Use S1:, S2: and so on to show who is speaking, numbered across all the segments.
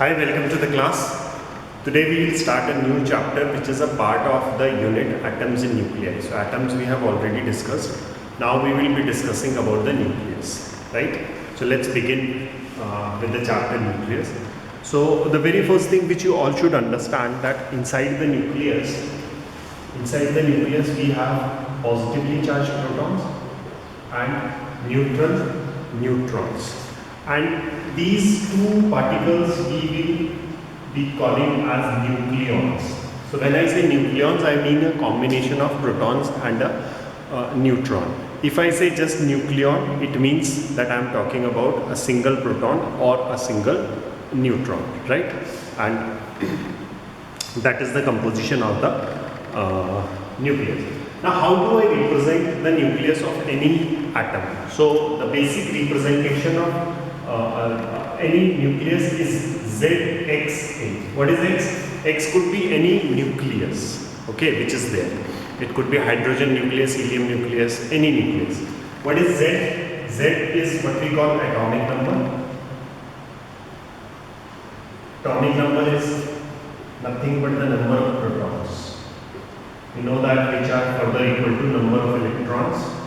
S1: Hi, welcome to the class. Today we will start a new chapter which is a part of the unit atoms in nuclei. So atoms we have already discussed. Now we will be discussing about the nucleus, right? So let's begin with the chapter nucleus. So the very first thing which you all should understand that inside the nucleus we have positively charged protons and neutrons. And these two particles we will be calling as nucleons. So when I say nucleons, I mean a combination of protons and a neutron. If I say just nucleon, it means that I am talking about a single proton or a single neutron, right? And that is the composition of the nucleus. Now, how do I represent the nucleus of any atom? So the basic representation of any nucleus is ZXA. What is X? X could be any nucleus, okay, which is there. It could be hydrogen nucleus, helium nucleus, any nucleus. What is Z? Z is what we call atomic number. Atomic number is nothing but the number of protons. We know that which are further equal to number of electrons.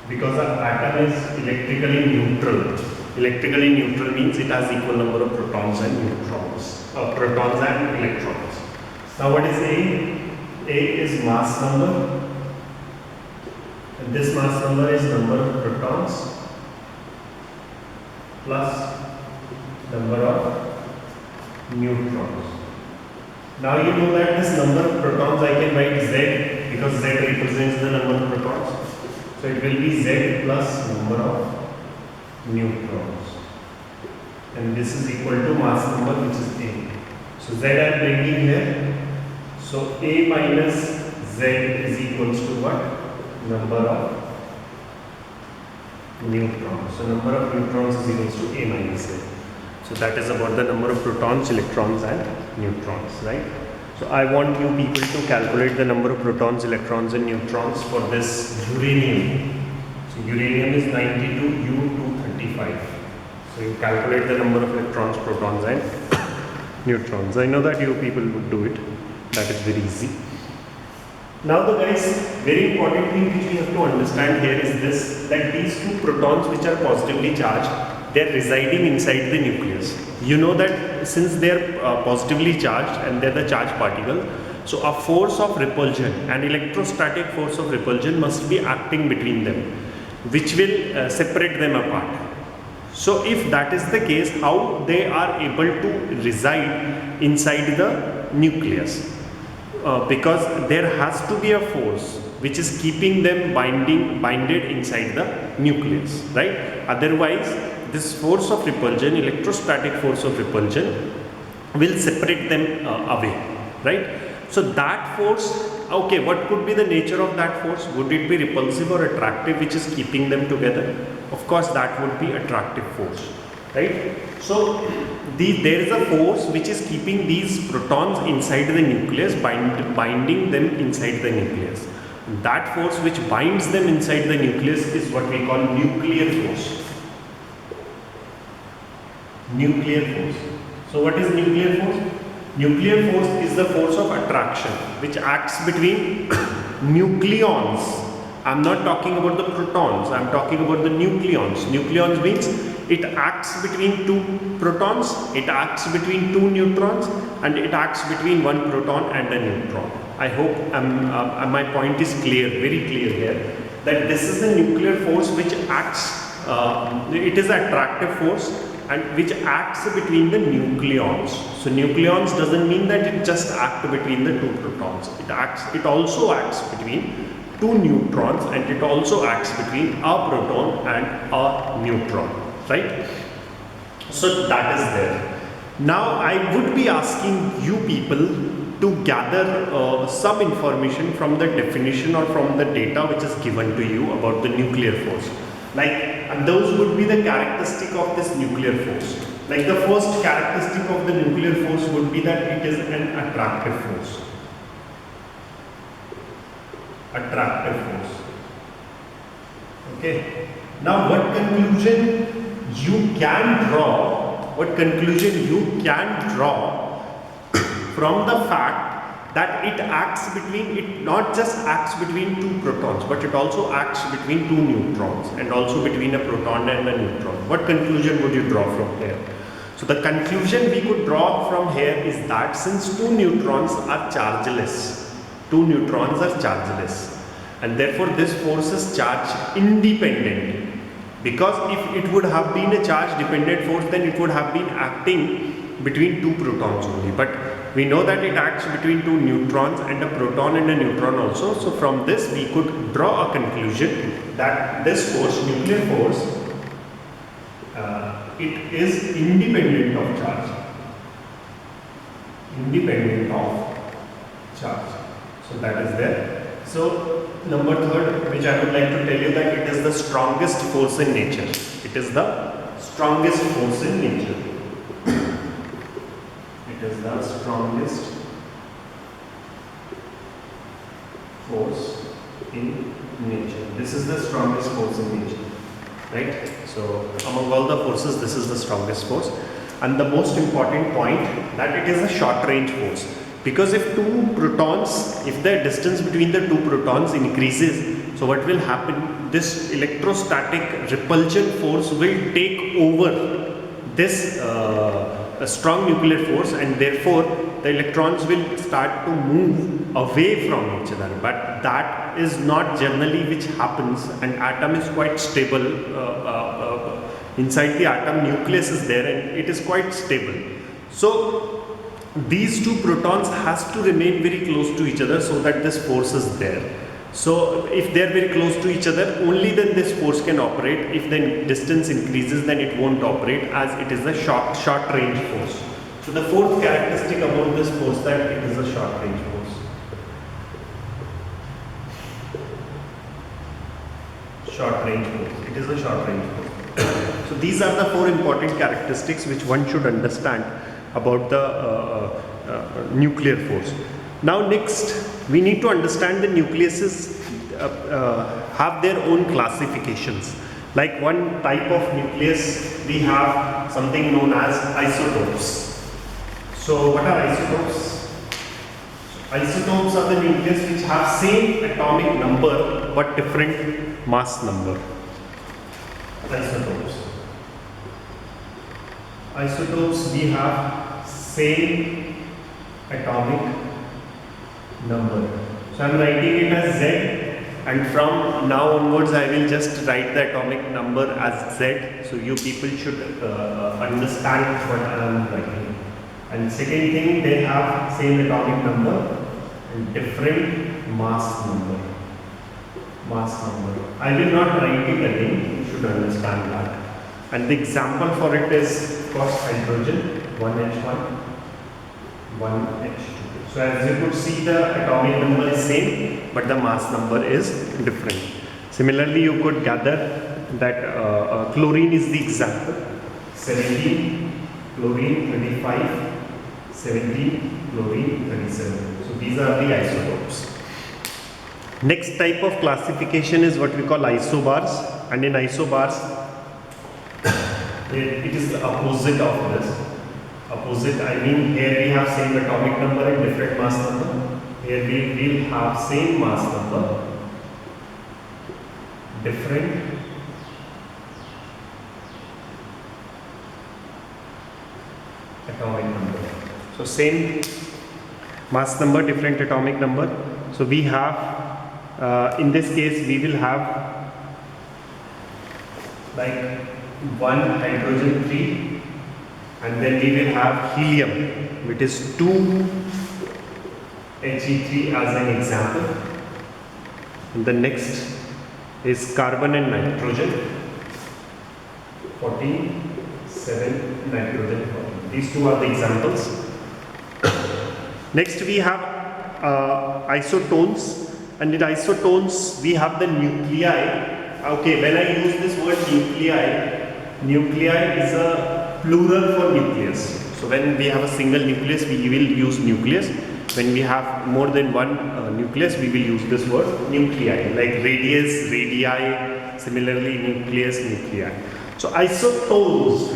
S1: Because an atom is electrically neutral. Electrically neutral means it has equal number of protons and neutrons, protons and electrons. Now what is A? A is mass number, and this mass number is number of protons plus number of neutrons. Now you know that this number of protons I can write Z because Z represents the number of protons. So it will be Z plus number of neutrons, and this is equal to mass number, which is A. So Z I am bringing here. So A minus Z is equals to what? Number of neutrons. So number of neutrons is equals to A minus Z. So that is about the number of protons, electrons and neutrons, right? So I want you people to calculate the number of protons, electrons and neutrons for this uranium. So uranium is 92U235. So you calculate the number of electrons, protons and neutrons. I know that you people would do it. That is very easy. Now the guys, very important thing which we have to understand here is this, that these two protons which are positively charged, they are residing inside the nucleus. You know that since they are positively charged and they are the charged particle, so a force of repulsion, an electrostatic force of repulsion must be acting between them, which will separate them apart. So if that is the case, how they are able to reside inside the nucleus? Because there has to be a force which is keeping them binded inside the nucleus, right? Otherwise, this force of repulsion, electrostatic force of repulsion, will separate them away, right? So that force, okay, what could be the nature of that force? Would it be repulsive or attractive, which is keeping them together? Of course, that would be attractive force, right? So there is a force which is keeping these protons inside the nucleus, binding them inside the nucleus. That force which binds them inside the nucleus is what we call nuclear force. Nuclear force. So what is nuclear force? Nuclear force is the force of attraction which acts between nucleons. I am not talking about the protons, I am talking about the nucleons. Nucleons means it acts between two protons, it acts between two neutrons, and it acts between one proton and a neutron. I hope my point is clear, very clear here, that this is the nuclear force which acts, it is an attractive force and which acts between the nucleons. So nucleons doesn't mean that it just acts between the two protons. It also acts between two neutrons, and it also acts between a proton and a neutron, right? So that is there. Now I would be asking you people to gather some information from the definition or from the data which is given to you about the nuclear force. And those would be the characteristic of this nuclear force. Like the first characteristic of the nuclear force would be that it is an attractive force. Attractive force. Okay. Now what conclusion you can draw what conclusion you can draw from the fact that it acts between, it not just acts between two protons, but it also acts between two neutrons and also between a proton and a neutron. What conclusion would you draw from here? So the conclusion we could draw from here is that since two neutrons are chargeless, and therefore this force is charge independent. Because if it would have been a charge dependent force, then it would have been acting between two protons only. But we know that it acts between two neutrons and a proton and a neutron also. So from this we could draw a conclusion that this force, nuclear force, it is independent of charge. So that is there. So number third, which I would like to tell you, that it is the strongest force in nature. It is the strongest force in nature. It is the strongest force in nature. This is the strongest force in nature, right? So among all the forces, this is the strongest force. And the most important point, that it is a short range force. Because if two protons, if the distance between the two protons increases, so what will happen? This electrostatic repulsion force will take over this strong nuclear force, and therefore the electrons will start to move away from each other. But that is not generally which happens, and atom is quite stable. Inside the atom, nucleus is there and it is quite stable. So these two protons has to remain very close to each other so that this force is there. So if they are very close to each other, only then this force can operate. If the distance increases, then it won't operate, as it is a short range force. So the fourth characteristic about this force, that it is a short range force. Short range force. It is a short range force. So these are the four important characteristics which one should understand about the nuclear force. Now next, we need to understand the nucleuses have their own classifications. Like one type of nucleus, we have something known as isotopes. So what are isotopes? Isotopes are the nucleus which have same atomic number but different mass number. Isotopes, we have same atomic number. So I am writing it as Z, and from now onwards I will just write the atomic number as Z. So you people should understand what I am writing. And second thing, they have same atomic number and different mass number. I will not write it again, you should understand that. And the example for it is, of course, hydrogen, 1H1, 1H2. So as you could see, the atomic number is same, but the mass number is different. Similarly, you could gather that chlorine is the example. 17, chlorine 25, 17, chlorine 37. So these are the isotopes. Next type of classification is what we call isobars, and in isobars, it is the opposite of this. Opposite, I mean, here we have same atomic number and different mass number. Here we will have same mass number, different atomic number. So same mass number, different atomic number. So we have, in this case, we will have like 1 hydrogen 3, and then we will have helium, which is 2 He3 as an example. And the next is carbon and nitrogen, 14, 7, nitrogen 14. These two are the examples. Next we have isotones, and in isotones we have the nuclei. Okay, when I use this word nuclei is a plural for nucleus. So when we have a single nucleus, we will use nucleus. When we have more than one nucleus, we will use this word nuclei, like radius, radii, similarly nucleus, nuclei. So isotones,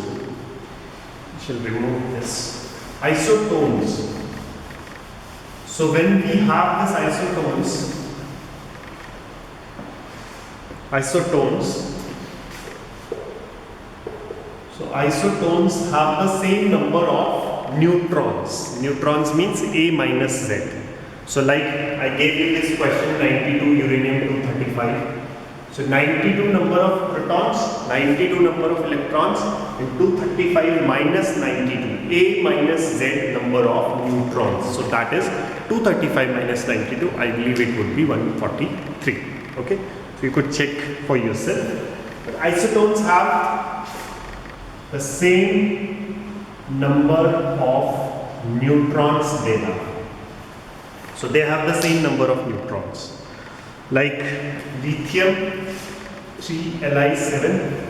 S1: Shall remove this. Isotones. So when we have this isotones, so isotones have the same number of neutrons. Neutrons means A minus Z. So like I gave you this question, 92 uranium 235. So 92 number of protons, 92 number of electrons, and 235 minus 92, A minus Z number of neutrons. So that is 235 minus 92, I believe it would be 143. Okay, so you could check for yourself. But isotones have the same number of neutrons they have. So they have the same number of neutrons. Like lithium 3Li7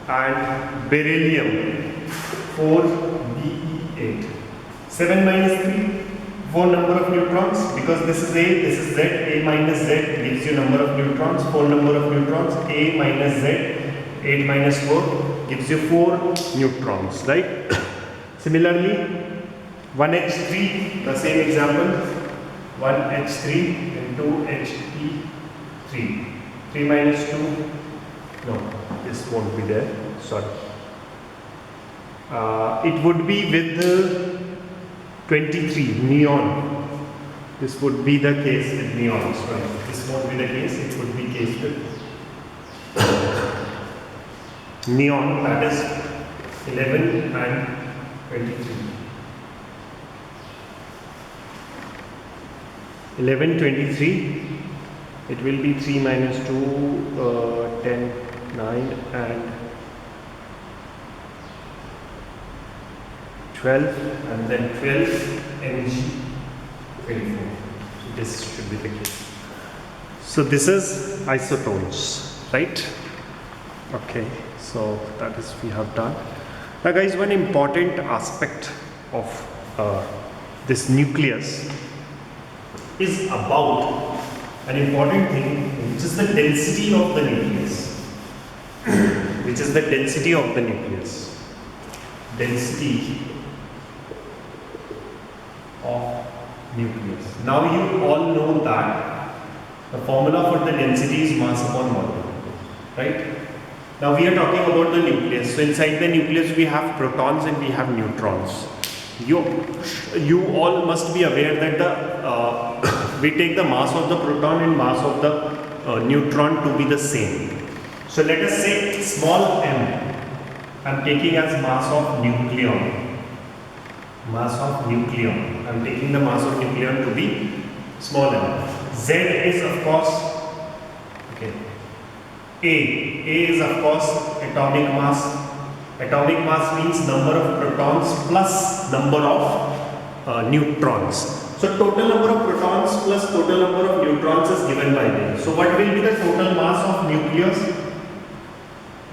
S1: and beryllium 4Be8. 7 minus 3, 4 number of neutrons, because this is A, this is Z, A minus Z gives you number of neutrons, 4 number of neutrons, A minus Z, 8 minus 4 gives you 4 neutrons, right? Similarly, 1H3, the same example, 1H3 and 2He3. 3 minus 2, no, this won't be there, sorry. It would be with 23, neon. This would be the case with neons, right? This won't be the case, it would be case with neon, that is 11 and 23. 11, 23, it will be 3 minus 2, 10, 9 and 12, and then 12 energy 24. So this should be the case. So this is isotones, right? Okay, so that is we have done. Now guys, one important aspect of this nucleus is about an important thing, which is the density of the nucleus. Which is the density of the nucleus. Density of nucleus. Now you all know that the formula for the density is mass upon volume, right? Now we are talking about the nucleus. So inside the nucleus we have protons and we have neutrons. You all must be aware that the we take the mass of the proton and mass of the neutron to be the same. So let us say small m, I am taking as mass of nucleon. Mass of nucleon. I am taking the mass of nucleon to be small m. Z is of course, okay. A is of course atomic mass. Atomic mass means number of protons plus number of neutrons. So total number of protons plus total number of neutrons is given by them. So what will be the total mass of nucleus?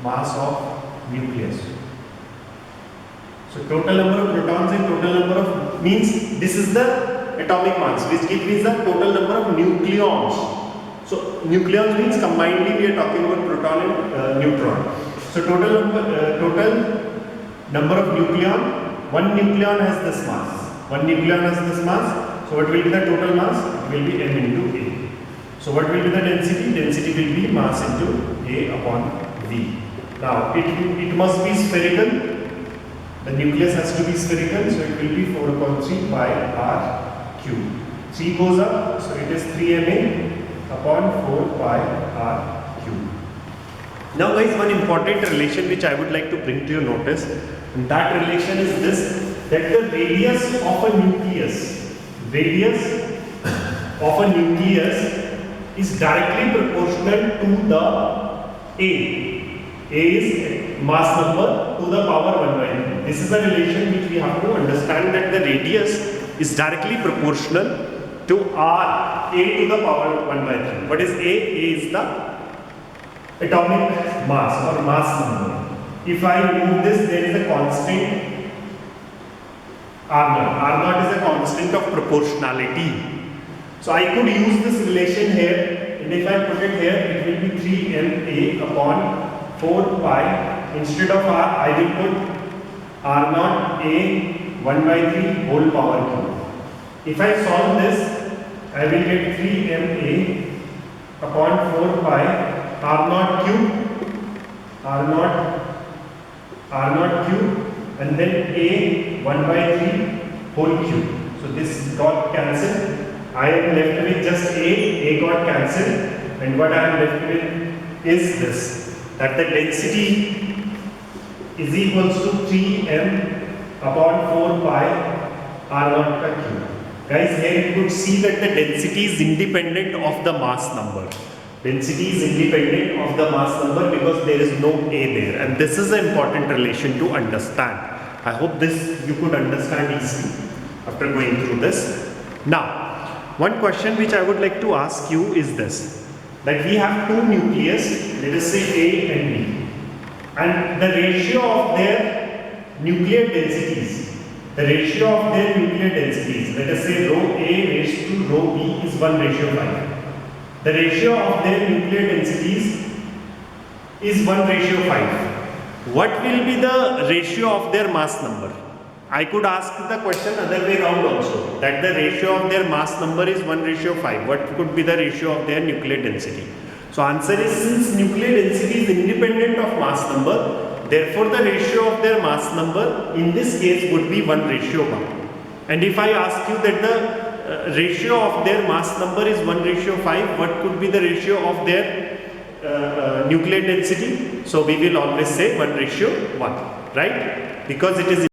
S1: Mass of nucleus. So total number of protons and total number of, means this is the atomic mass, which gives the total number of nucleons. So nucleons means combinedly we are talking about proton and neutron. So total number of nucleon, one nucleon has this mass. One nucleon has this mass. So what will be the total mass? It will be m into A. So what will be the density? Density will be mass into A upon V. Now it must be spherical. The nucleus has to be spherical, so it will be 4 upon 3 pi r cube. 3 goes up, so it is 3 ma upon 4 pi r cube. Now guys, one important relation which I would like to bring to your notice, and that relation is this, that the radius of a nucleus is directly proportional to the A. A is mass number to the power 1 by 3. This is a relation which we have to understand, that the radius is directly proportional to R, A to the power 1 by 3. What is A? A is the atomic mass or mass number. If I move this, there is a constant R0. R0 is a constant of proportionality. So I could use this relation here, and if I put it here, it will be 3ma upon 4 pi. Instead of R, I will put R naught A 1 by 3 whole power cube. If I solve this, I will get 3ma upon 4 pi R naught cube, R naught cube, and then A 1 by 3 whole cube. So this got cancelled. I am left with just A got cancelled, and what I am left with is this, that the density is equals to 3m upon 4 pi R naught ka cube. Guys, here you could see that the density is independent of the mass number. Density is independent of the mass number because there is no A there, and this is an important relation to understand. I hope this you could understand easily after going through this. Now, one question which I would like to ask you is this, that we have two nucleus, let us say A and B, and the ratio of their nuclear densities, let us say rho A raised to rho B is 1:5. The ratio of their nuclear densities is 1:5. What will be the ratio of their mass number? I could ask the question other way around also, that the ratio of their mass number is 1:5. What could be the ratio of their nuclear density? So answer is, since nuclear density is independent of mass number, therefore the ratio of their mass number in this case would be 1:1. And if I ask you that the ratio of their mass number is 1:5, what could be the ratio of their nuclear density? So we will always say 1:1, right? Because it is